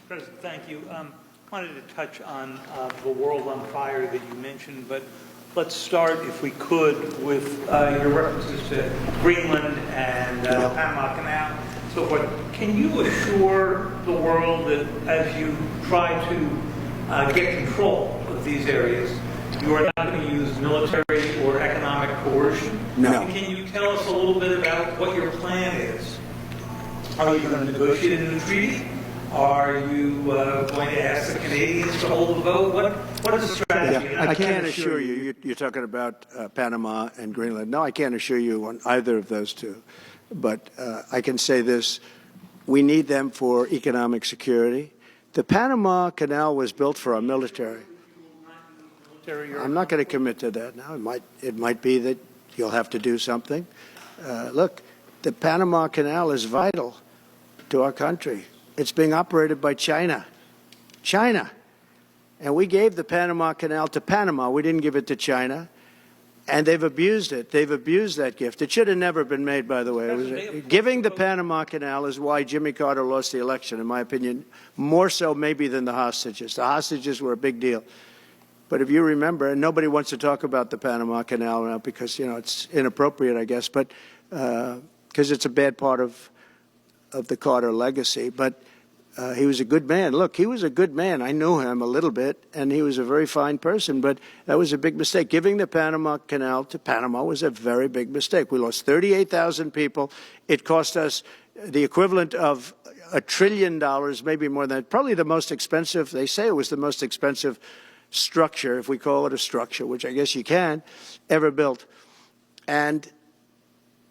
President, thank you. Wanted to touch on the world on fire that you mentioned, but let's start, if we could, with your references to Greenland and Panama Canal, so forth. Can you assure the world that as you try to get control of these areas, you are not going to use military or economic coercion? No. And can you tell us a little bit about what your plan is? Are you going to negotiate a new treaty? Are you going to ask the Canadians to hold the vote? What is the strategy? Yeah, I can't assure you, you're talking about Panama and Greenland. No, I can't assure you on either of those two. But I can say this, we need them for economic security. The Panama Canal was built for our military. I'm not going to commit to that now. It might be that you'll have to do something. Look, the Panama Canal is vital to our country. It's being operated by China. China. And we gave the Panama Canal to Panama. We didn't give it to China. And they've abused it. They've abused that gift. It should have never been made, by the way. Giving the Panama Canal is why Jimmy Carter lost the election, in my opinion, more so maybe than the hostages. The hostages were a big deal. But if you remember, and nobody wants to talk about the Panama Canal now because, you know, it's inappropriate, I guess, but because it's a bad part of the Carter legacy. But he was a good man. Look, he was a good man. I knew him a little bit, and he was a very fine person. But that was a big mistake. Giving the Panama Canal to Panama was a very big mistake. We lost 38,000 people. It cost us the equivalent of $1 trillion, maybe more than that. Probably the most expensive. They say it was the most expensive structure, if we call it a structure, which I guess you can, ever built. And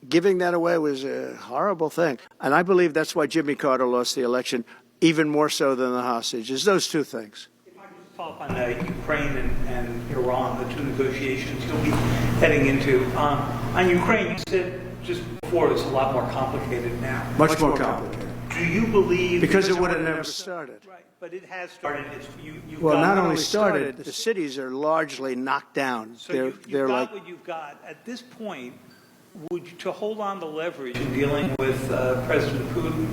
giving that away was a horrible thing. And I believe that's why Jimmy Carter lost the election, even more so than the hostages. Those two things. If I could just follow up on Ukraine and Iran, the two negotiations you'll be heading into. On Ukraine, you said just before it's a lot more complicated now. Much more complicated. Do you believe... Because it would have never started. Right, but it has started. Well, not only started, the cities are largely knocked down. So you've got what you've got. At this point, to hold on to leverage in dealing with President Putin,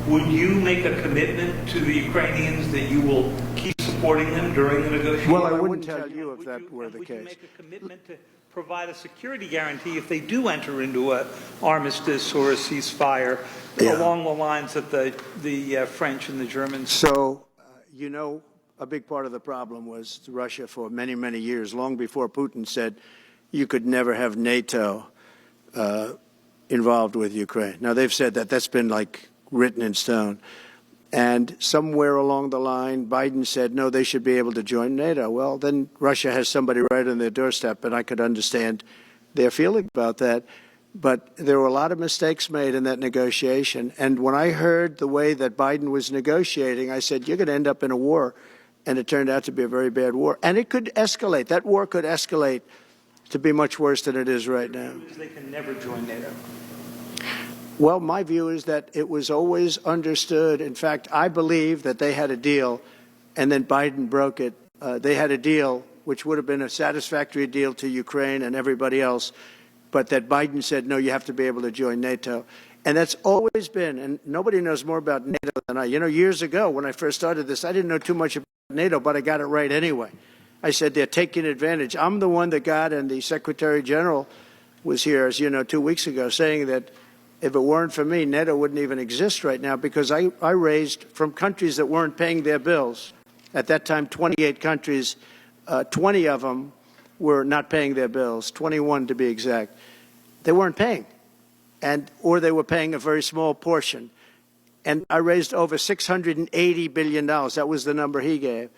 would you make a commitment to the Ukrainians that you will keep supporting them during the negotiations? Well, I wouldn't tell you if that were the case. Would you make a commitment to provide a security guarantee if they do enter into an armistice or a ceasefire along the lines that the French and the Germans? So, you know, a big part of the problem was Russia for many, many years, long before Putin said you could never have NATO involved with Ukraine. Now, they've said that. That's been, like, written in stone. And somewhere along the line, Biden said, no, they should be able to join NATO. Well, then Russia has somebody right on their doorstep, and I could understand their feeling about that. But there were a lot of mistakes made in that negotiation. And when I heard the way that Biden was negotiating, I said, you're going to end up in a war. And it turned out to be a very bad war. And it could escalate. That war could escalate to be much worse than it is right now. They can never join NATO. Well, my view is that it was always understood. In fact, I believe that they had a deal, and then Biden broke it. They had a deal which would have been a satisfactory deal to Ukraine and everybody else, but that Biden said, no, you have to be able to join NATO. And that's always been, and nobody knows more about NATO than I. You know, years ago when I first started this, I didn't know too much about NATO, but I got it right anyway. I said they're taking advantage. I'm the one that got, and the Secretary General was here, as you know, 2 weeks ago, saying that if it weren't for me, NATO wouldn't even exist right now, because I raised from countries that weren't paying their bills. At that time, 28 countries, 20 of them were not paying their bills, 21 to be exact. They weren't paying, or they were paying a very small portion. And I raised over $680 billion. That was the number he gave,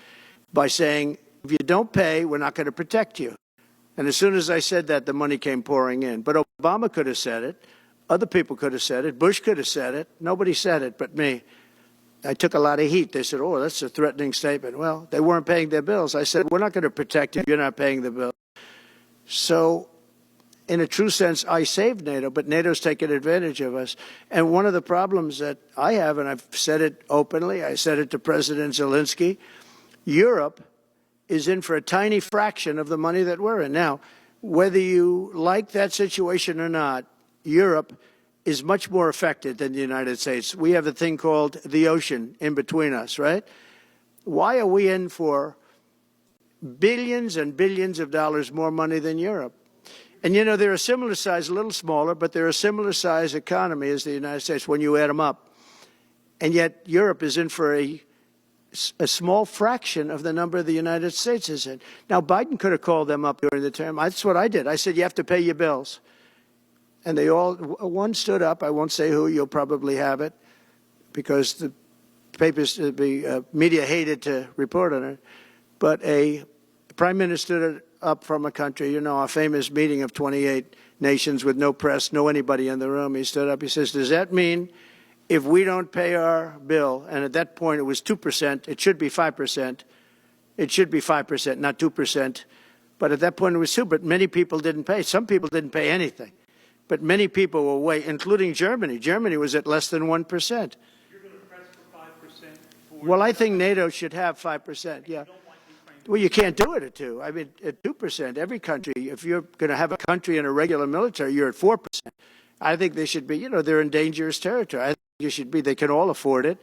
by saying, if you don't pay, we're not going to protect you. And as soon as I said that, the money came pouring in. But Obama could have said it. Other people could have said it. Bush could have said it. Nobody said it but me. I took a lot of heat. They said, oh, that's a threatening statement. Well, they weren't paying their bills. I said, we're not going to protect you if you're not paying the bill. So in a true sense, I saved NATO, but NATO's taken advantage of us. And one of the problems that I have, and I've said it openly, I said it to President Zelensky, Europe is in for a tiny fraction of the money that we're in. Now, whether you like that situation or not, Europe is much more affected than the United States. We have a thing called the ocean in between us, right? Why are we in for billions and billions of dollars more money than Europe? And, you know, they're a similar size, a little smaller, but they're a similar size economy as the United States when you add them up. And yet Europe is in for a small fraction of the number the United States is in. Now, Biden could have called them up during the term. That's what I did. I said, you have to pay your bills. And they all, one stood up. I won't say who. You'll probably have it because the papers, the media hated to report on it. But a prime minister stood up from a country, you know, a famous meeting of 28 nations with no press, no anybody in the room. He stood up. He says, does that mean if we don't pay our bill, and at that point it was 2%, it should be 5%. It should be 5%, not 2%. But at that point it was 2%, but many people didn't pay. Some people didn't pay anything. But many people were way, including Germany. Germany was at less than 1%. You're going to press for 5%? Well, I think NATO should have 5%, yeah. Well, you can't do it at 2%. I mean, at 2%, every country, if you're going to have a country in a regular military, you're at 4%. I think they should be, you know, they're in dangerous territory. I think you should be, they can all afford it,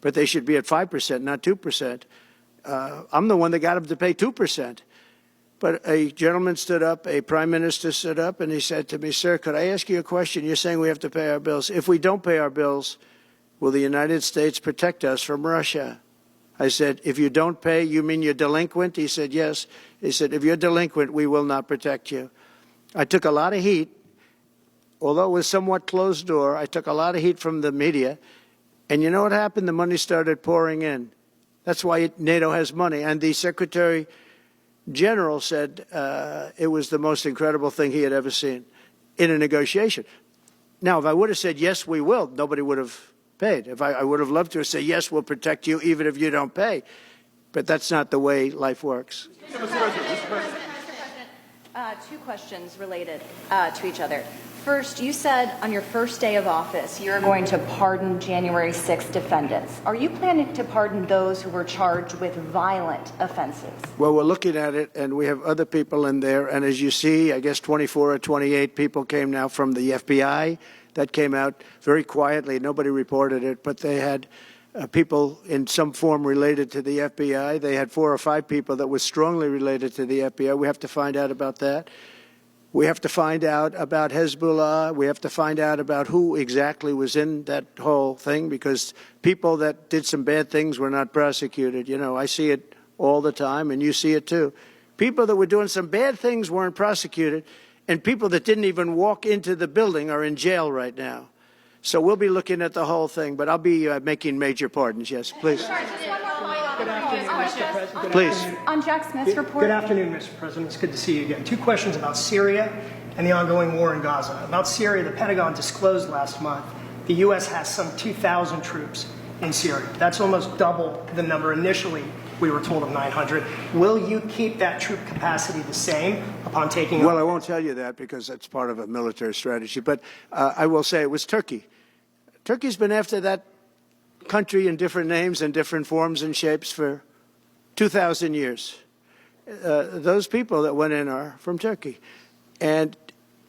but they should be at 5%, not 2%. I'm the one that got them to pay 2%. But a gentleman stood up, a prime minister stood up, and he said to me, sir, could I ask you a question? You're saying we have to pay our bills. If we don't pay our bills, will the United States protect us from Russia? I said, if you don't pay, you mean you're delinquent? He said, yes. He said, if you're delinquent, we will not protect you. I took a lot of heat. Although it was somewhat closed door, I took a lot of heat from the media. And you know what happened? The money started pouring in. That's why NATO has money. And the Secretary General said it was the most incredible thing he had ever seen in a negotiation. Now, if I would have said, yes, we will, nobody would have paid. If I would have loved to say, yes, we'll protect you even if you don't pay. But that's not the way life works. Mr. President, two questions related to each other. First, you said on your first day of office you're going to pardon January 6th defendants. Are you planning to pardon those who were charged with violent offenses? Well, we're looking at it, and we have other people in there. And as you see, I guess 24 or 28 people came now from the FBI. That came out very quietly. Nobody reported it, but they had people in some form related to the FBI. They had 4 or 5 people that were strongly related to the FBI. We have to find out about that. We have to find out about Hezbollah. We have to find out about who exactly was in that whole thing, because people that did some bad things were not prosecuted. You know, I see it all the time, and you see it too. People that were doing some bad things weren't prosecuted, and people that didn't even walk into the building are in jail right now. So we'll be looking at the whole thing, but I'll be making major pardons. Yes, please. Please. On Jack Smith's report. Good afternoon, Mr. President. It's good to see you again. 2 questions about Syria and the ongoing war in Gaza. About Syria, the Pentagon disclosed last month the U.S. has some 2,000 troops in Syria. That's almost double the number initially we were told of 900. Will you keep that troop capacity the same upon taking over? Well, I won't tell you that because that's part of a military strategy. But I will say it was Turkey. Turkey's been after that country in different names and different forms and shapes for 2,000 years. Those people that went in are from Turkey. And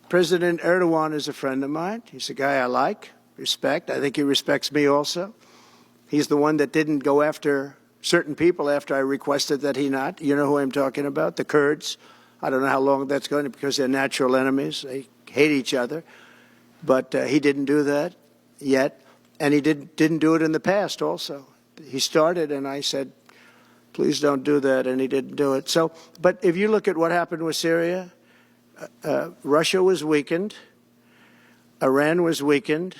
President Erdogan is a friend of mine. He's a guy I like, respect. I think he respects me also. He's the one that didn't go after certain people after I requested that he not. You know who I'm talking about, the Kurds. I don't know how long that's going to, because they're natural enemies. They hate each other. But he didn't do that yet. And he didn't do it in the past also. He started, and I said, please don't do that, and he didn't do it. So, but if you look at what happened with Syria, Russia was weakened, Iran was weakened,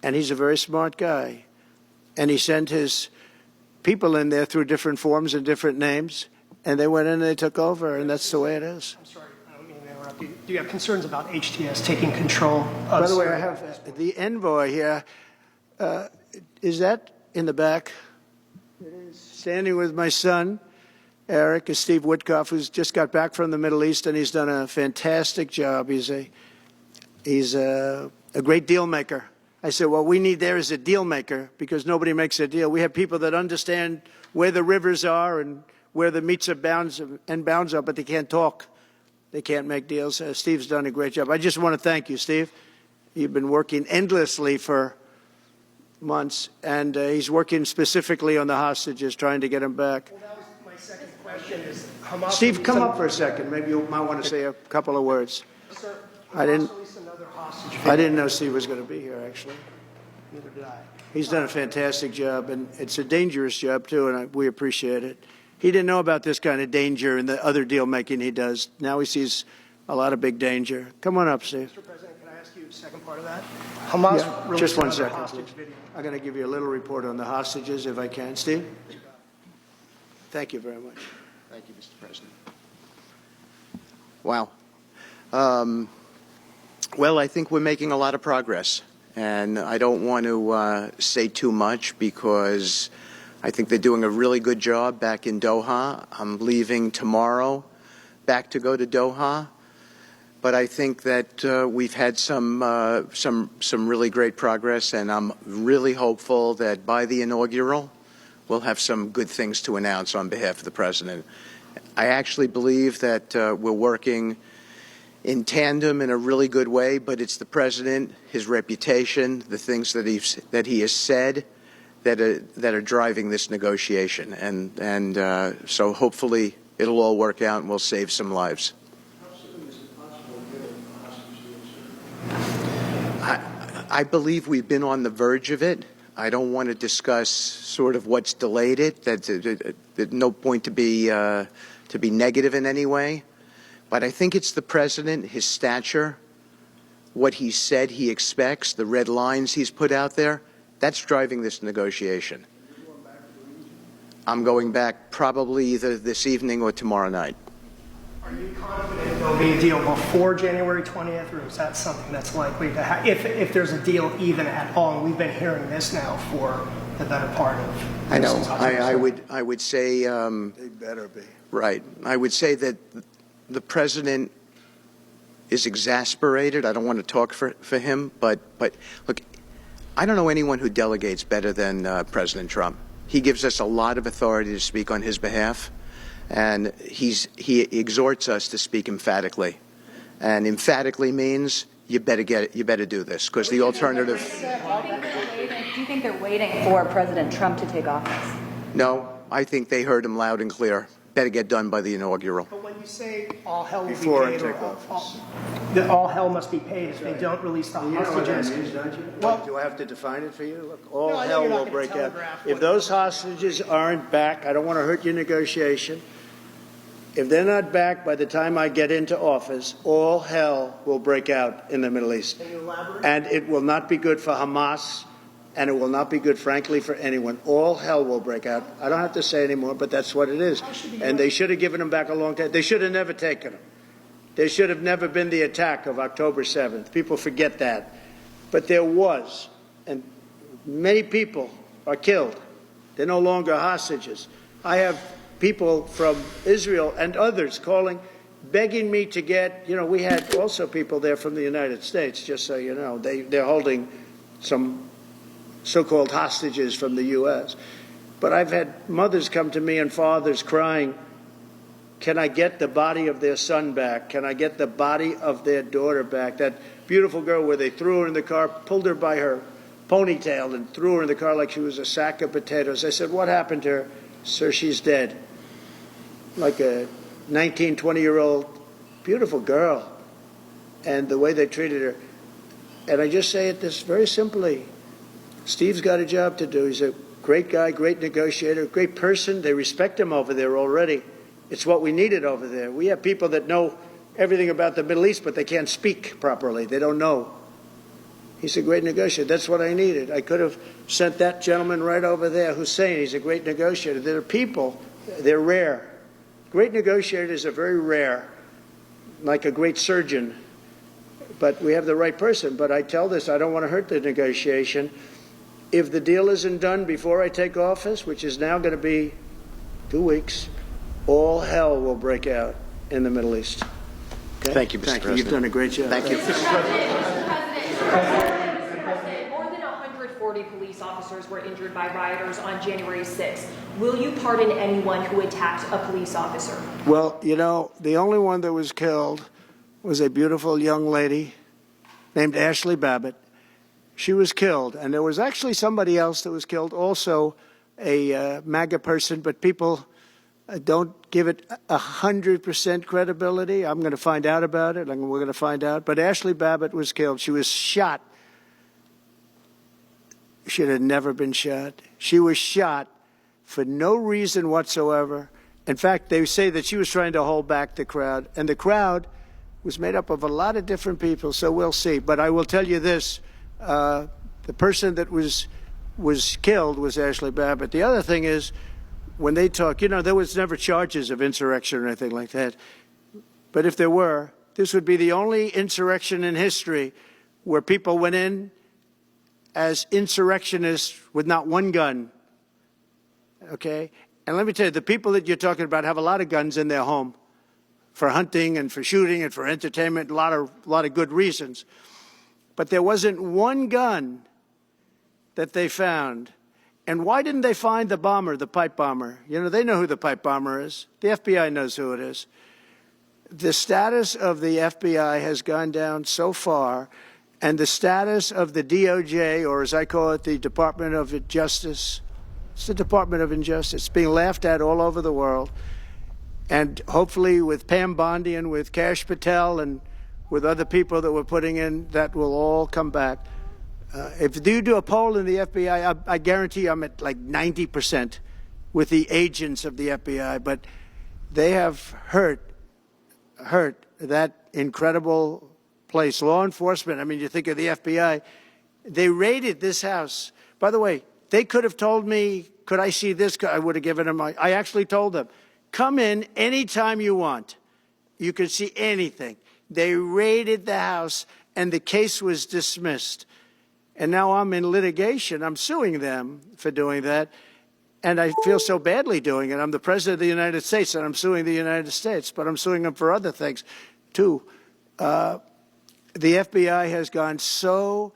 and he's a very smart guy. And he sent his people in there through different forms and different names, and they went in and they took over, and that's the way it is. I'm sorry, I don't mean to interrupt you. Do you have concerns about HTS taking control of By the way, Syria? I have the envoy here. Is that in the back? It is. Standing with my son, Eric, is Steve Woodcoff, who's just got back from the Middle East, and he's done a fantastic job. He's a great deal maker. I said, what we need there is a deal maker, because nobody makes a deal. We have people that understand where the rivers are and where the meets and bounds are, but they can't talk. They can't make deals. Steve's done a great job. I just want to thank you, Steve. You've been working endlessly for months, and he's working specifically on the hostages, trying to get them back. Well, that was my second question is Hamas... Steve, come up for a second. Maybe you might want to say a couple of words. Sir, I didn't another hostage know Steve was going to be here, actually. Neither did I. He's done a fantastic job, and it's a dangerous job, too, and we appreciate it. He didn't know about this kind of danger and the other deal-making he does. Now he sees a lot of big danger. Come on up, Steve. Mr. President, can I ask you a second part of that? Hamas released Just one another second, hostage please. video. I'm going to give you a little report on the hostages, if I can. Steve? Thank you very much. Thank you, Mr. President. Wow. Well, I think we're making a lot of progress, and I don't want to say too much because I think they're doing a really good job back in Doha. I'm leaving tomorrow back to go to Doha, but I think that we've had some really great progress, and I'm really hopeful that by the inaugural, we'll have some good things to announce on behalf of the President. I actually believe that we're working in tandem in a really good way, but it's the President, his reputation, the things that he has said that are driving this negotiation, and so hopefully it'll all work out and we'll save some lives. I believe we've been on the verge of it. I don't want to discuss sort of what's delayed it. There's no point to be negative in any way. But I think it's the President, his stature, what he said he expects, the red lines he's put out there, that's driving this negotiation. I'm going back probably either this evening or tomorrow night. Are you confident there'll be a deal before January 20th, or is that something that's likely to happen, if there's a deal even at all? And we've been hearing this now for the better part of... I know. I would say... They better be. Right. I would say that the President is exasperated. I don't want to talk for him, but look, I don't know anyone who delegates better than President Trump. He gives us a lot of authority to speak on his behalf, and he exhorts us to speak emphatically. And emphatically means you better do this, because the alternative... Do you think they're waiting for President Trump to take office? No, I think they heard him loud and clear. Better get done by the inaugural. But when you say all hell will Before be paid, I take office. all hell must be paid if they don't release the You know what that hostages. means, don't you? Well- Do I have to define it for you? Look, all No, I know hell you're not will gonna break out. telegraph If what- those hostages aren't back, I don't want to hurt your negotiation. If they're not back by the time I get into office, all hell will break out in the Middle East. Can you elaborate? And it will not be good for Hamas, and it will not be good, frankly, for anyone. All hell will break out. I don't have to say anymore, but that's what it is. And they should have given them back a long time. They should have never taken them. There should have never been the attack of October 7th. People forget that. But there was, and many people are killed. They're no longer hostages. I have people from Israel and others calling, begging me to get, we had also people there from the United States, just so you know. They're holding some so-called hostages from the U.S. But I've had mothers come to me and fathers crying, can I get the body of their son back? Can I get the body of their daughter back? That beautiful girl where they threw her in the car, pulled her by her ponytail and threw her in the car like she was a sack of potatoes. I said, what happened to her? Sir, she's dead. Like a 19, 20-year-old beautiful girl. And the way they treated her. And I just say it this very simply. Steve's got a job to do. He's a great guy, great negotiator, great person. They respect him over there already. It's what we needed over there. We have people that know everything about the Middle East, but they can't speak properly. They don't know. He's a great negotiator. That's what I needed. I could have sent that gentleman right over there, Hussein. He's a great negotiator. There are people, they're rare. Great negotiators are very rare, like a great surgeon. But we have the right person. But I tell this, I don't want to hurt the negotiation. If the deal isn't done before I take office, which is now going to be 2 weeks, all hell will break out in the Middle East. Okay? Thank you, Mr. President. You've done a great job. Thank you. More than 140 police officers were injured by rioters on January 6th. Will you pardon anyone who attacked a police officer? Well, the only one that was killed was a beautiful young lady named Ashley Babbitt. She was killed, and there was actually somebody else that was killed, also a MAGA person, but people don't give it 100% credibility. I'm going to find out about it, and we're going to find out. But Ashley Babbitt was killed. She was shot. She had never been shot. She was shot for no reason whatsoever. In fact, they say that she was trying to hold back the crowd, and the crowd was made up of a lot of different people, so we'll see. But I will tell you this. The person that was killed was Ashley Babbitt. The other thing is, when they talk, there was never charges of insurrection or anything like that. But if there were, this would be the only insurrection in history where people went in as insurrectionists with not one gun. Okay? And let me tell you, the people that you're talking about have a lot of guns in their home for hunting and for shooting and for entertainment, a lot of good reasons. But there wasn't one gun that they found. And why didn't they find the bomber, the pipe bomber? They know who the pipe bomber is. The FBI knows who it is. The status of the FBI has gone down so far, and the status of the DOJ, or as I call it, the Department of Justice, it's the Department of Injustice. It's being laughed at all over the world. And hopefully with Pam Bondi and with Kash Patel and with other people that we're putting in, that will all come back. If you do a poll in the FBI, I guarantee I'm at like 90% with the agents of the FBI. But they have hurt that incredible place. Law enforcement, I mean, you think of the FBI, they raided this house. By the way, they could have told me, could I see this? I would have given them, I actually told them, come in anytime you want. You can see anything. They raided the house, and the case was dismissed. And now I'm in litigation. I'm suing them for doing that. And I feel so badly doing it. I'm the president of the United States, and I'm suing the United States. But I'm suing them for other things, too. The FBI has gone so,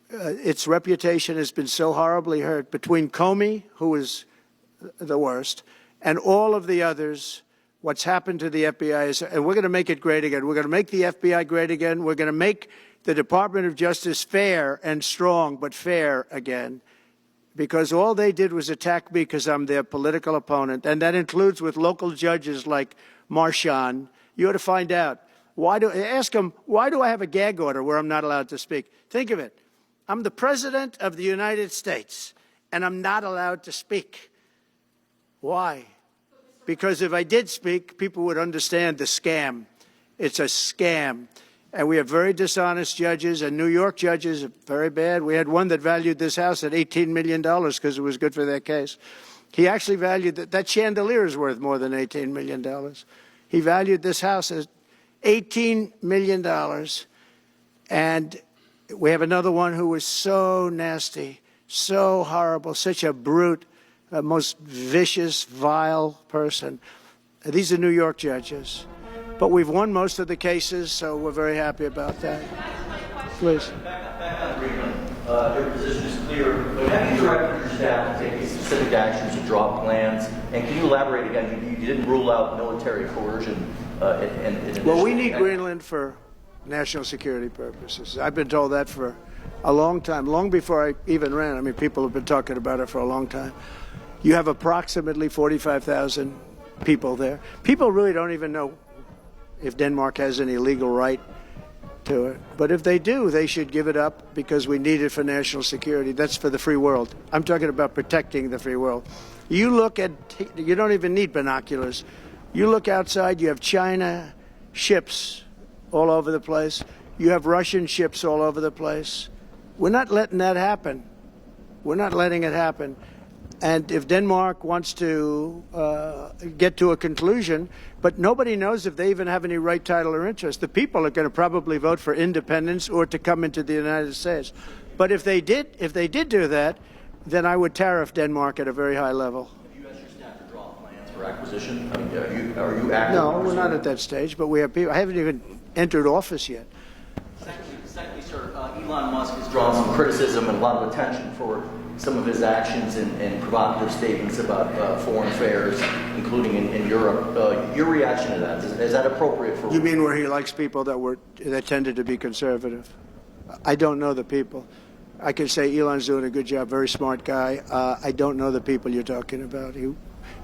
its reputation has been so horribly hurt. Between Comey, who is the worst, and all of the others, what's happened to the FBI is, and we're going to make it great again. We're going to make the FBI great again. We're going to make the Department of Justice fair and strong, but fair again, because all they did was attack me because I'm their political opponent, and that includes with local judges like Marchand. You ought to find out. Ask them, why do I have a gag order where I'm not allowed to speak? Think of it. I'm the President of the United States, and I'm not allowed to speak. Why? Because if I did speak, people would understand the scam. It's a scam. And we have very dishonest judges, and New York judges are very bad. We had one that valued this house at $18 million because it was good for their case. He actually valued that chandelier is worth more than $18 million. He valued this house as $18 million. And we have another one who was so nasty, so horrible, such a brute, most vicious, vile person. These are New York judges. But we've won most of the cases, so we're very happy about that. Please. Back on Greenland, your position is clear, but have you directed your staff to take specific actions to draw plans? And can you elaborate again? You didn't rule out military coercion. Well, we need Greenland for national security purposes. I've been told that for a long time, long before I even ran. I mean, people have been talking about it for a long time. You have approximately 45,000 people there. People really don't even know if Denmark has any legal right to it. But if they do, they should give it up because we need it for national security. That's for the free world. I'm talking about protecting the free world. You look at, you don't even need binoculars. You look outside, you have China ships all over the place. You have Russian ships all over the place. We're not letting that happen. We're not letting it happen. And if Denmark wants to get to a conclusion, but nobody knows if they even have any right, title, or interest. The people are going to probably vote for independence or to come into the United States. But if they did do that, then I would tariff Denmark at a very high level. Have you asked your staff to draw plans for acquisition? I mean, are you active? No, we're not at that stage, but we have people. I haven't even entered office yet. Secondly, sir, Elon Musk has drawn some criticism and a lot of attention for some of his actions and provocative statements about foreign affairs, including in Europe. Your reaction to that, is that appropriate for... You mean where he likes people that tended to be conservative? I don't know the people. I can say Elon's doing a good job, very smart guy. I don't know the people you're talking about.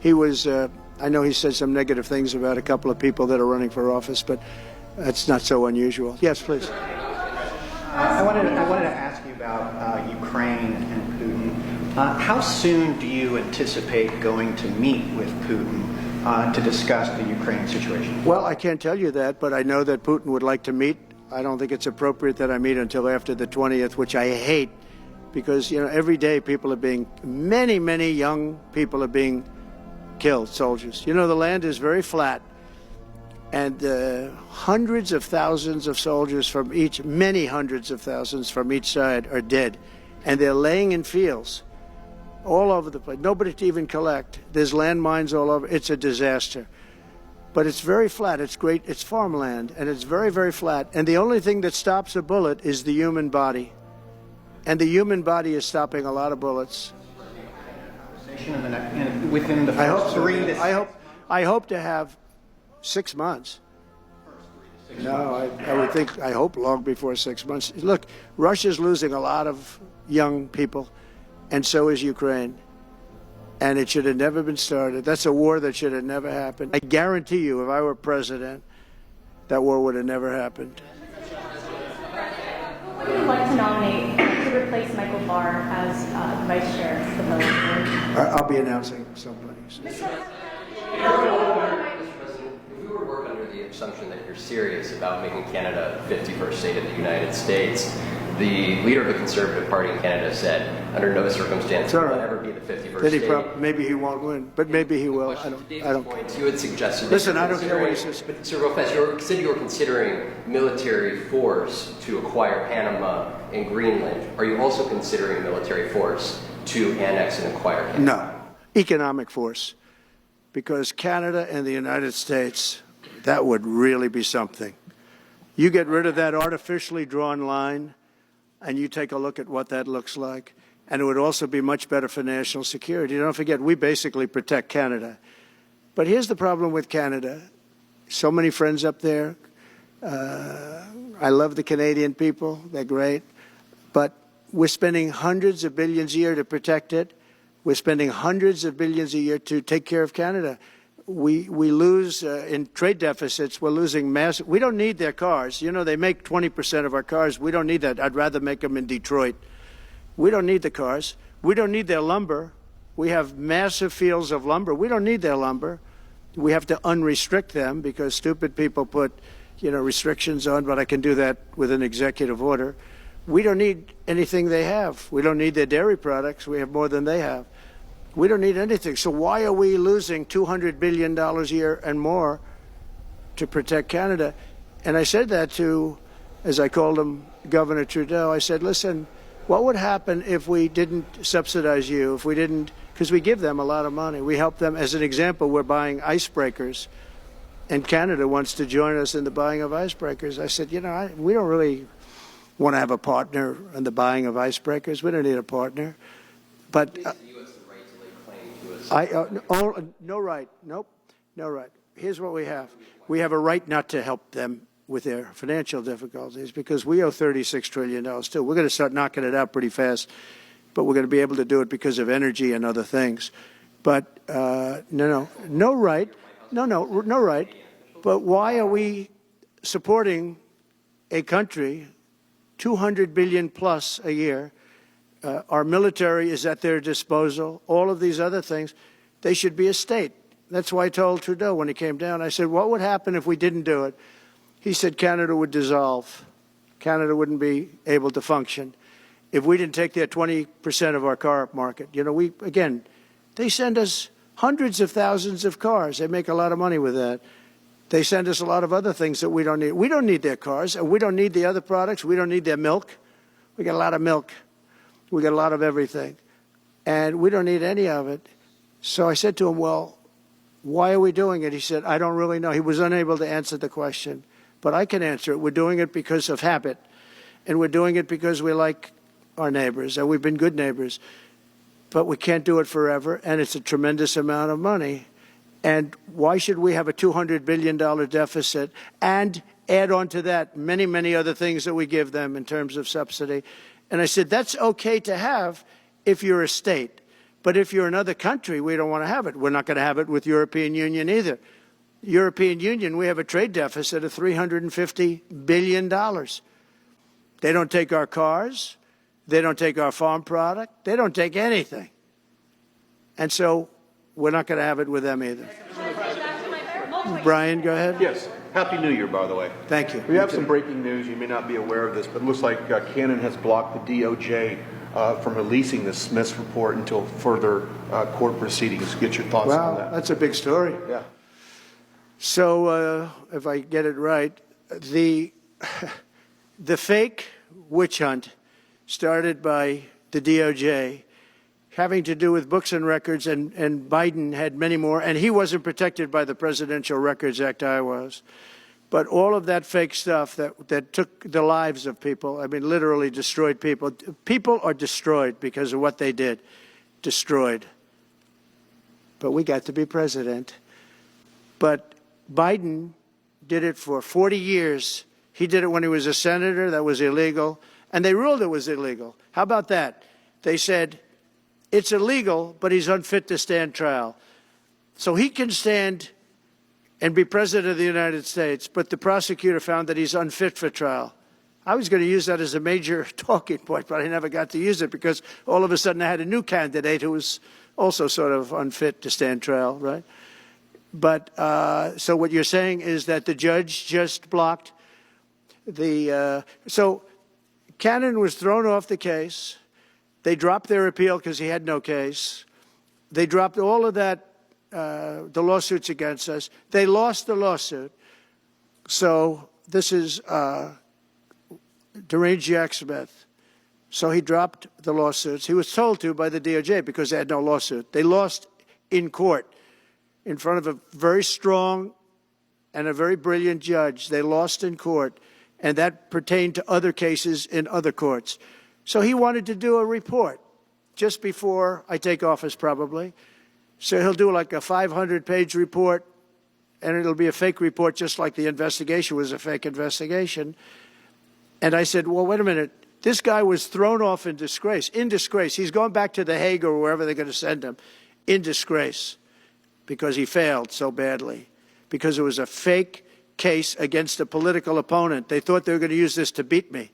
He was, I know he said some negative things about a couple of people that are running for office, but that's not so unusual. Yes, please. I wanted to ask you about Ukraine and Putin. How soon do you anticipate going to meet with Putin to discuss the Ukraine situation? Well, I can't tell you that, but I know that Putin would like to meet. I don't think it's appropriate that I meet until after the 20th, which I hate, because, you know, every day people are being, many young people are being killed, soldiers. You know, the land is very flat, and hundreds of thousands of soldiers from each, many hundreds of thousands from each side are dead, and they're laying in fields all over the place. Nobody to even collect. There's landmines all over. It's a disaster. But it's very flat. It's great. It's farmland, and it's very flat. And the only thing that stops a bullet is the human body. And the human body is stopping a lot of bullets. Within the first 3 to 6 months? I hope to have 6 months. No, I hope long before 6 months. Look, Russia's losing a lot of young people, and so is Ukraine. And it should have never been started. That's a war that should have never happened. I guarantee you, if I were president, that war would have never happened. Who would you like to nominate to replace Michael Barr as vice chair of the board? I'll be announcing somebody. Mr. President, if we were to work under the assumption that you're serious about making Canada a 51st state of the United States, the leader of the Conservative Party in Canada said, under no circumstance will it ever be the 51st state. Maybe he won't win, but maybe he will. I don't. Point, you had suggested. Listen, I don't care what he says. But, Sir, real fast, you said you were considering military force to acquire Panama and Greenland. Are you also considering military force to annex and acquire Canada? No, economic force, because Canada and the United States, that would really be something. You get rid of that artificially drawn line, and you take a look at what that looks like. And it would also be much better for national security. Don't forget, we basically protect Canada. But here's the problem with Canada. So many friends up there. I love the Canadian people. They're great. But we're spending hundreds of billions a year to protect it. We're spending hundreds of billions a year to take care of Canada. We lose in trade deficits. We're losing massive. We don't need their cars. You know, they make 20% of our cars. We don't need that. I'd rather make them in Detroit. We don't need the cars. We don't need their lumber. We have massive fields of lumber. We don't need their lumber. We have to unrestrict them because stupid people put, you know, restrictions on, but I can do that with an executive order. We don't need anything they have. We don't need their dairy products. We have more than they have. We don't need anything. So why are we losing $200 billion a year and more to protect Canada? And I said that to, as I called him, Governor Trudeau. I said, listen, what would happen if we didn't subsidize you, if we didn't, because we give them a lot of money. We help them. As an example, we're buying icebreakers, and Canada wants to join us in the buying of icebreakers. I said, you know, we don't really want to have a partner in the buying of icebreakers. We don't need a partner. But no right. Nope. No right. Here's what we have. We have a right not to help them with their financial difficulties because we owe $36 trillion too. We're going to start knocking it out pretty fast, but we're going to be able to do it because of energy and other things. But no right. No right. But why are we supporting a country, $200 billion plus a year? Our military is at their disposal. All of these other things, they should be a state. That's why I told Trudeau when he came down, I said, what would happen if we didn't do it? He said Canada would dissolve. Canada wouldn't be able to function if we didn't take their 20% of our car market. You know, they send us hundreds of thousands of cars. They make a lot of money with that. They send us a lot of other things that we don't need. We don't need their cars, and we don't need the other products. We don't need their milk. We got a lot of milk. We got a lot of everything, and we don't need any of it. So I said to him, well, why are we doing it? He said, I don't really know. He was unable to answer the question, but I can answer it. We're doing it because of habit, and we're doing it because we like our neighbors, and we've been good neighbors, but we can't do it forever, and it's a tremendous amount of money. And why should we have a $200 billion deficit and add on to that many, many other things that we give them in terms of subsidy. And I said, that's okay to have if you're a state. But if you're another country, we don't want to have it. We're not going to have it with European Union either. European Union, we have a trade deficit of $350 billion. They don't take our cars. They don't take our farm product. They don't take anything. And so we're not going to have it with them either. Brian, go ahead. Yes. Happy New Year, by the way. Thank you. We have some breaking news. You may not be aware of this, but it looks like Cannon has blocked the DOJ from releasing the Smith's report until further court proceedings. Get your thoughts on that. Wow, that's a big story. Yeah. So, if I get it right, the fake witch hunt started by the DOJ having to do with books and records, and Biden had many more, and he wasn't protected by the Presidential Records Act. I was. But all of that fake stuff that took the lives of people, I mean, literally destroyed people. People are destroyed because of what they did. Destroyed. But we got to be president. But Biden did it for 40 years. He did it when he was a senator. That was illegal. And they ruled it was illegal. How about that? They said, it's illegal, but he's unfit to stand trial. So he can stand and be president of the United States, but the prosecutor found that he's unfit for trial. I was going to use that as a major talking point, but I never got to use it because all of a sudden I had a new candidate who was also sort of unfit to stand trial, right? But so what you're saying is that the judge just blocked the so Cannon was thrown off the case. They dropped their appeal because he had no case. They dropped all of that, the lawsuits against us. They lost the lawsuit. So this is deranged Jack Smith. So he dropped the lawsuits. He was told to by the DOJ because they had no lawsuit. They lost in court in front of a very strong and a very brilliant judge. They lost in court, and that pertained to other cases in other courts. So he wanted to do a report just before I take office, probably. So he'll do like a 500-page report, and it'll be a fake report just like the investigation was a fake investigation. And I said, well, wait a minute. This guy was thrown off in disgrace. In disgrace. He's going back to The Hague or wherever they're going to send him. In disgrace. Because he failed so badly. Because it was a fake case against a political opponent. They thought they were going to use this to beat me.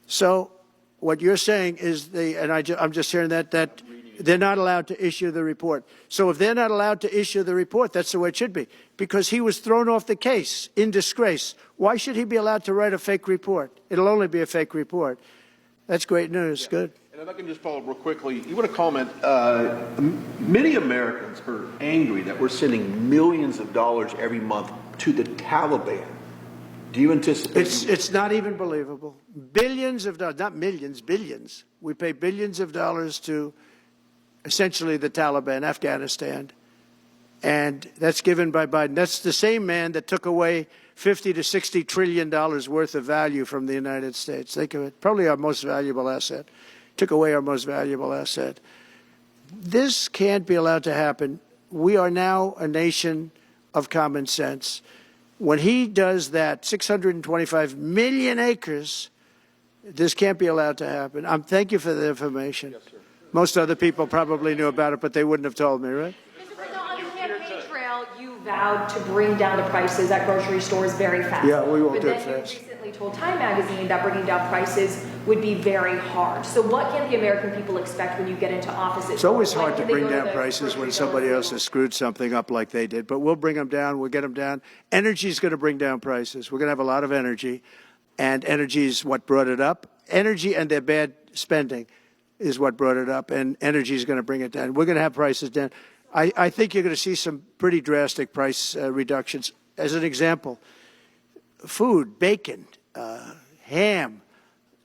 So what you're saying is, I'm just hearing that they're not allowed to issue the report. So if they're not allowed to issue the report, that's the way it should be. Because he was thrown off the case in disgrace. Why should he be allowed to write a fake report? It'll only be a fake report. That's great news. Yeah. Good. And if I can just follow up real quickly, you want to comment, many Americans are angry that we're sending millions of dollars every month to the Taliban. Do you anticipate? It's not even believable. Billions of dollars, not millions, billions. We pay billions of dollars to essentially the Taliban, Afghanistan. And that's given by Biden. That's the same man that took away $50 to $60 trillion worth of value from the United States. Probably our most valuable asset. Took away our most valuable asset. This can't be allowed to happen. We are now a nation of common sense. When he does that, 625 million acres, this can't be allowed to happen. Thank you for the information. Yes, sir. Most other people probably knew about it, but they wouldn't have told me, right? Mr. President, on the campaign trail, you vowed to bring down the prices at grocery stores very fast. Yeah, we won't do it But then fast. you recently told Time Magazine that bringing down prices would be very hard. So what can the American people expect when you get into office? It's always hard to bring down prices when somebody else has screwed something up like they did, but we'll bring them down. We'll get them down. Energy is going to bring down prices. We're going to have a lot of energy, and energy is what brought it up. Energy and their bad spending is what brought it up, and energy is going to bring it down. We're going to have prices down. I think you're going to see some pretty drastic price reductions. As an example, food, bacon, ham,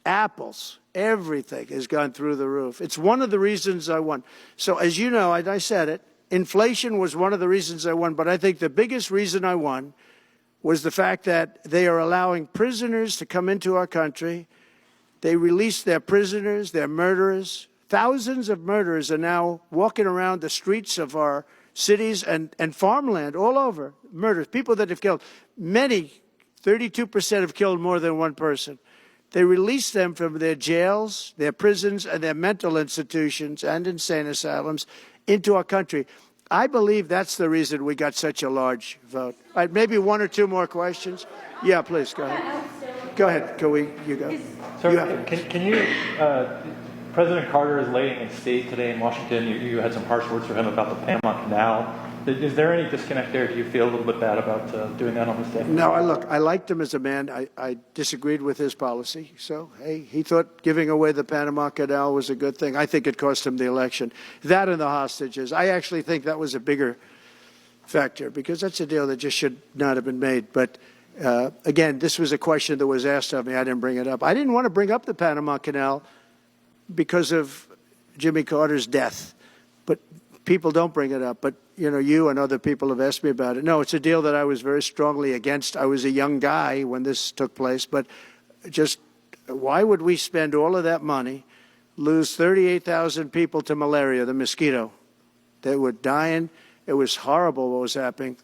apples, everything has gone through the roof. It's one of the reasons I won. So as you know, I said it, inflation was one of the reasons I won, but I think the biggest reason I won was the fact that they are allowing prisoners to come into our country. They released their prisoners, their murderers. Thousands of murderers are now walking around the streets of our cities and farmland all over. Murders, people that have killed. Many 32% have killed more than one person. They released them from their jails, their prisons, and their mental institutions and insane asylums into our country. I believe that's the reason we got such a large vote. All right, maybe one or two more questions. Yeah, please, go ahead. Go ahead. You go. Sir, can you, President Carter is laying in state today in Washington. You had some harsh words for him about the Panama Canal. Is there any disconnect there? Do you feel a little bit bad about doing that on this day? No, I liked him as a man. I disagreed with his policy. So, hey, he thought giving away the Panama Canal was a good thing. I think it cost him the election. That and the hostages. I actually think that was a bigger factor because that's a deal that just should not have been made. But, again, this was a question that was asked of me. I didn't bring it up. I didn't want to bring up the Panama Canal because of Jimmy Carter's death. But people don't bring it up. But you know, you and other people have asked me about it. No, it's a deal that I was very strongly against. I was a young guy when this took place, but just why would we spend all of that money, lose 38,000 people to malaria, the mosquito? They were dying. It was horrible what was happening.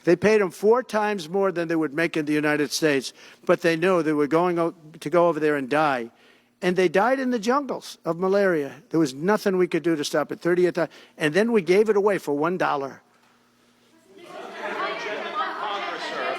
They paid them 4 times more than they would make in the United States, but they knew they were going to go over there and die. And they died in the jungles of malaria. There was nothing we could do to stop it. 38,000, and then we gave it away for $1.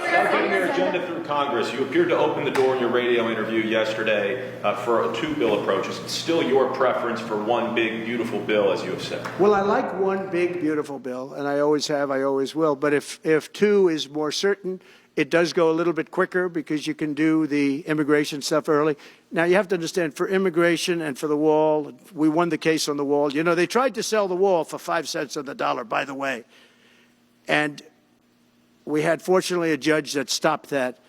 Without getting your agenda through Congress, you appeared to open the door in your radio interview yesterday for a 2-bill approach. Is it still your preference for one big, beautiful bill, as you have said? Well, I like one big, beautiful bill, and I always have, I always will. But if 2 is more certain, it does go a little bit quicker because you can do the immigration stuff early. Now, you have to understand, for immigration and for the wall, we won the case on the wall. You know, they tried to sell the wall for 5 cents on the dollar, by the way. And we had, fortunately, a judge that stopped that.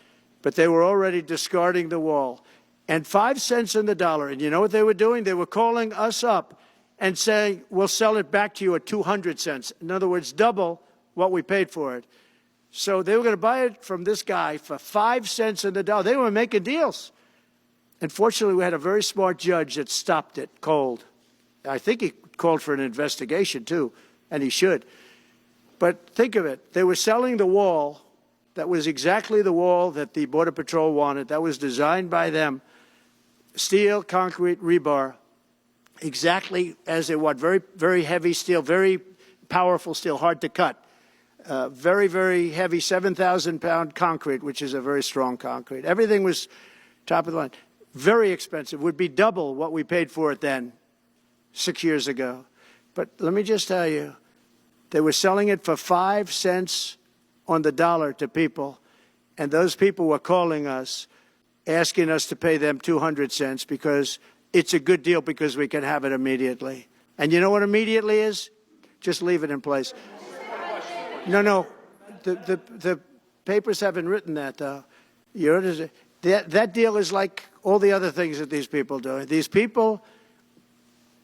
But they were already discarding the wall. And 5 cents on the dollar. And you know what they were doing? They were calling us up and saying, we'll sell it back to you at 200 cents. In other words, double what we paid for it. So they were going to buy it from this guy for 5 cents on the dollar. They were making deals. And fortunately, we had a very smart judge that stopped it cold. I think he called for an investigation, too, and he should. But think of it. They were selling the wall that was exactly the wall that the Border Patrol wanted. That was designed by them. Steel, concrete, rebar, exactly as they want. Very, very heavy steel, very powerful steel, hard to cut. Very, very heavy 7,000-pound concrete, which is a very strong concrete. Everything was top of the line. Very expensive. Would be double what we paid for it then, 6 years ago. But let me just tell you, they were selling it for 5 cents on the dollar to people, and those people were calling us, asking us to pay them 200 cents because it's a good deal because we can have it immediately. And you know what immediately is? Just leave it in place. No. The papers haven't written that, though. That deal is like all the other things that these people do. These people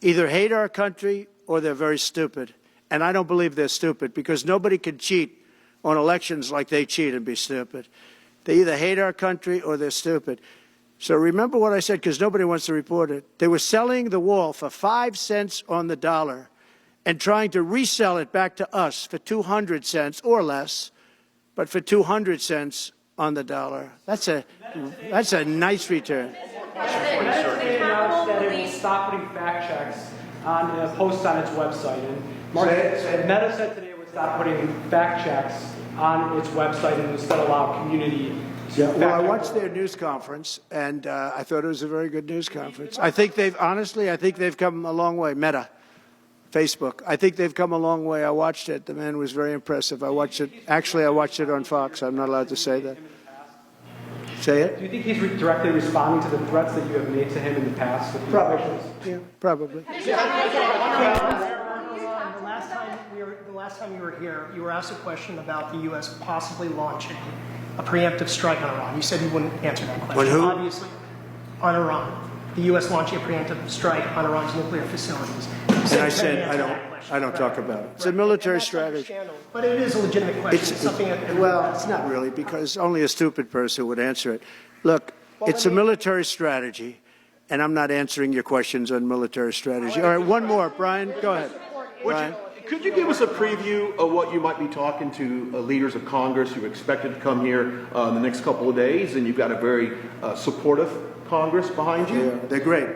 either hate our country or they're very stupid. And I don't believe they're stupid because nobody can cheat on elections like they cheat and be stupid. They either hate our country or they're stupid. So remember what I said because nobody wants to report it. They were selling the wall for 5 cents on the dollar and trying to resell it back to us for 200 cents or less, but for 200 cents on the dollar. That's a nice return. They announced that it will stop putting fact checks on posts on its website. And Meta said today it would stop putting fact checks on its website and instead allow community. Well, I watched their news conference, and I thought it was a very good news conference. I think they've come a long way. Meta. Facebook. I think they've come a long way. I watched it. The man was very impressive. I watched it. Actually, I watched it on Fox. I'm not allowed to say that. Say it? Do you think he's directly responding to the threats that you have made to him in the past? Probably. Yeah, probably. The last time you were here, you were asked a question about the U.S. possibly launching a preemptive strike on Iran. You said you wouldn't answer that question. On who? Obviously, on Iran. The U.S. launching a preemptive strike on Iran's nuclear facilities. And I said, I don't talk about it. It's a military strategy. But it is a legitimate question. Well, it's not really, because only a stupid person would answer it. Look, it's a military strategy, and I'm not answering your questions on military strategy. All right, one more. Brian, go ahead. Brian. Could you give us a preview of what you might be talking to leaders of Congress who are expected to come here in the next couple of days? And you've got a very supportive Congress behind you. Yeah, they're great.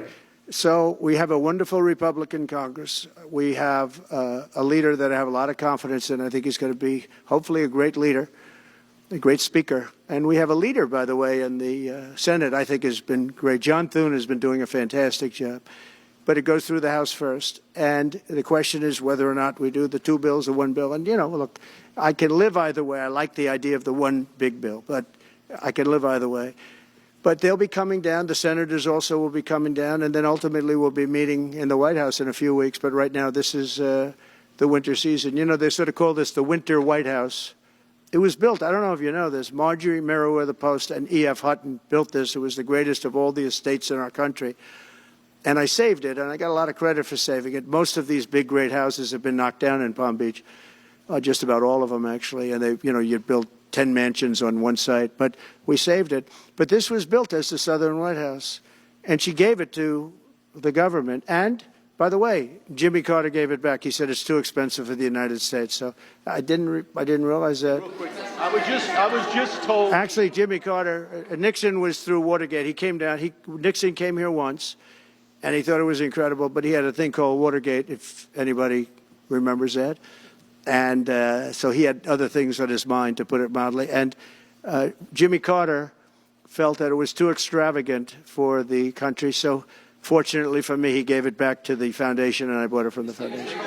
So we have a wonderful Republican Congress. We have a leader that I have a lot of confidence in. I think he's going to be hopefully a great leader, a great speaker. And we have a leader, by the way, in the Senate I think has been great. John Thune has been doing a fantastic job. But it goes through the House first. And the question is whether or not we do the two bills or one bill. And, you know, look, I can live either way. I like the idea of the one big bill, but I can live either way. But they'll be coming down. The senators also will be coming down. And then ultimately we'll be meeting in the White House in a few weeks. But right now this is the winter season. You know, they sort of call this the winter White House. It was built, I don't know if you know this, Marjorie Meriwether Post and E.F. Hutton built this. It was the greatest of all the estates in our country. And I saved it, and I got a lot of credit for saving it. Most of these big, great houses have been knocked down in Palm Beach, just about all of them, actually. And they, you know, you'd build 10 mansions on one site, but we saved it. But this was built as the Southern White House, and she gave it to the government. And, by the way, Jimmy Carter gave it back. He said it's too expensive for the United States. So I didn't realize that. Real quick, I was just told. Actually, Jimmy Carter, Nixon was through Watergate. He came down. Nixon came here once. And he thought it was incredible, but he had a thing called Watergate, if anybody remembers that. And so he had other things on his mind, to put it mildly. And Jimmy Carter felt that it was too extravagant for the country. So fortunately for me, he gave it back to the foundation, and I bought it from the foundation.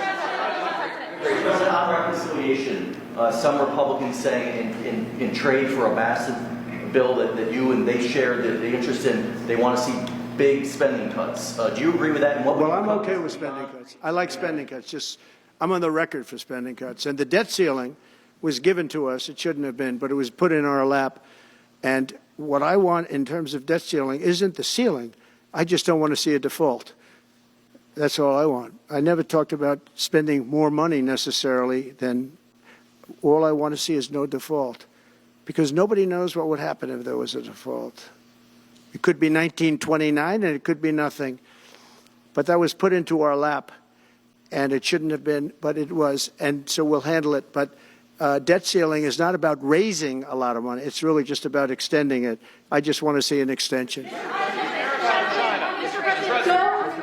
President, on reconciliation, some Republicans saying in trade for a massive bill that you and they share the interest in, they want to see big spending cuts. Do you agree with that? And Well, I'm okay with spending cuts. I like spending cuts. Just, I'm on the record for spending cuts. And the debt ceiling was given to us. It shouldn't have been, but it was put in our lap. And what I want in terms of debt ceiling isn't the ceiling. I just don't want to see a default. That's all I want. I never talked about spending more money necessarily than all I want to see is no default. Because nobody knows what would happen if there was a default. It could be 1929 and it could be nothing. But that was put into our lap. And it shouldn't have been, but it was. And so we'll handle it. But debt ceiling is not about raising a lot of money. It's really just about extending it. I just want to see an extension. Mr.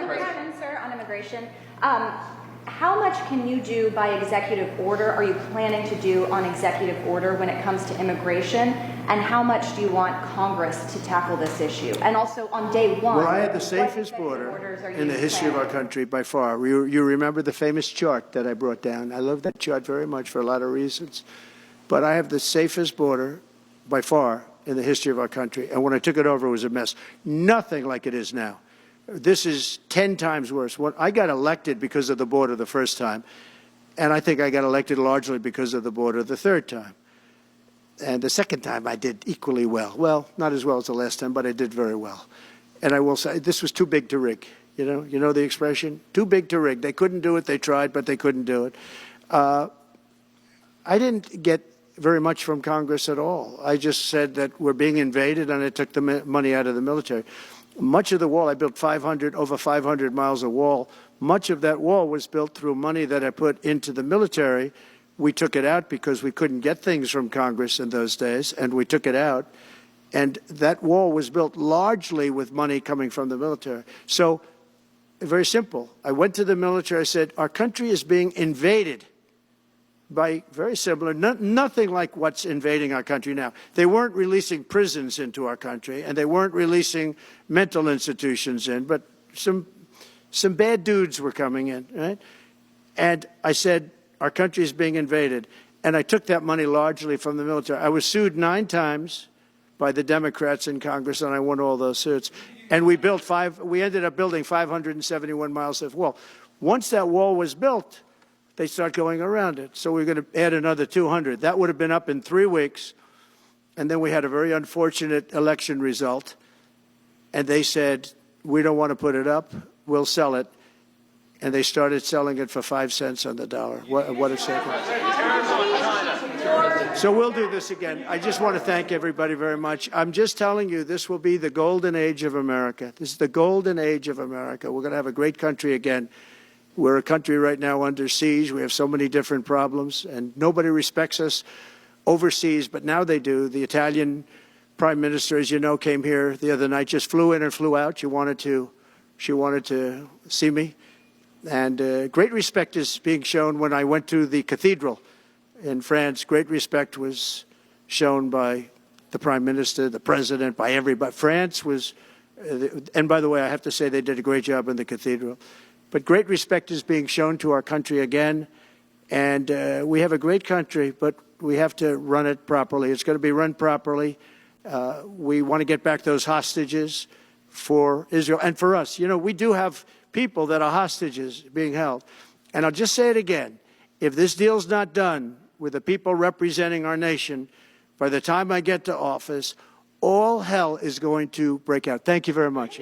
President, sir, on immigration, how much can you do by executive order? Are you planning to do on executive order when it comes to immigration? And how much do you want Congress to tackle this issue? And also on day one, well, I had the safest border in the history of our country by far. You remember the famous chart that I brought down. I love that chart very much for a lot of reasons. But I have the safest border by far in the history of our country. And when I took it over, it was a mess. Nothing like it is now. This is 10 times worse. I got elected because of the border the first time, and I think I got elected largely because of the border the third time. And the second time I did equally well. Well, not as well as the last time, but I did very well. And I will say this was too big to rig. You know the expression? Too big to rig. They couldn't do it. They tried, but they couldn't do it. I didn't get very much from Congress at all. I just said that we're being invaded, and I took the money out of the military. Much of the wall, I built over 500 miles of wall. Much of that wall was built through money that I put into the military. We took it out because we couldn't get things from Congress in those days, and we took it out. And that wall was built largely with money coming from the military. So, very simple. I went to the military. I said, our country is being invaded by very similar, nothing like what's invading our country now. They weren't releasing prisons into our country, and they weren't releasing mental institutions in, but some bad dudes were coming in, right? And I said, our country is being invaded. And I took that money largely from the military. I was sued 9 times by the Democrats in Congress, and I won all those suits. And we ended up building 571 miles of wall. Once that wall was built, they start going around it. So we're going to add another 200. That would have been up in 3 weeks. And then we had a very unfortunate election result. And they said, we don't want to put it up. We'll sell it. And they started selling it for 5 cents on the dollar. What a second. So we'll do this again. I just want to thank everybody very much. I'm just telling you, this will be the golden age of America. This is the golden age of America. We're going to have a great country again. We're a country right now under siege. We have so many different problems, and nobody respects us overseas, but now they do. The Italian Prime Minister, as you know, came here the other night, just flew in and flew out. She wanted to see me. And great respect is being shown. When I went to the cathedral in France, great respect was shown by the Prime Minister, the President, by everybody. France was, and by the way, I have to say they did a great job in the cathedral. But great respect is being shown to our country again. And we have a great country, but we have to run it properly. It's going to be run properly. We want to get back those hostages for Israel and for us. You know, we do have people that are hostages being held. And I'll just say it again. If this deal's not done with the people representing our nation, by the time I get to office, all hell is going to break out. Thank you very much.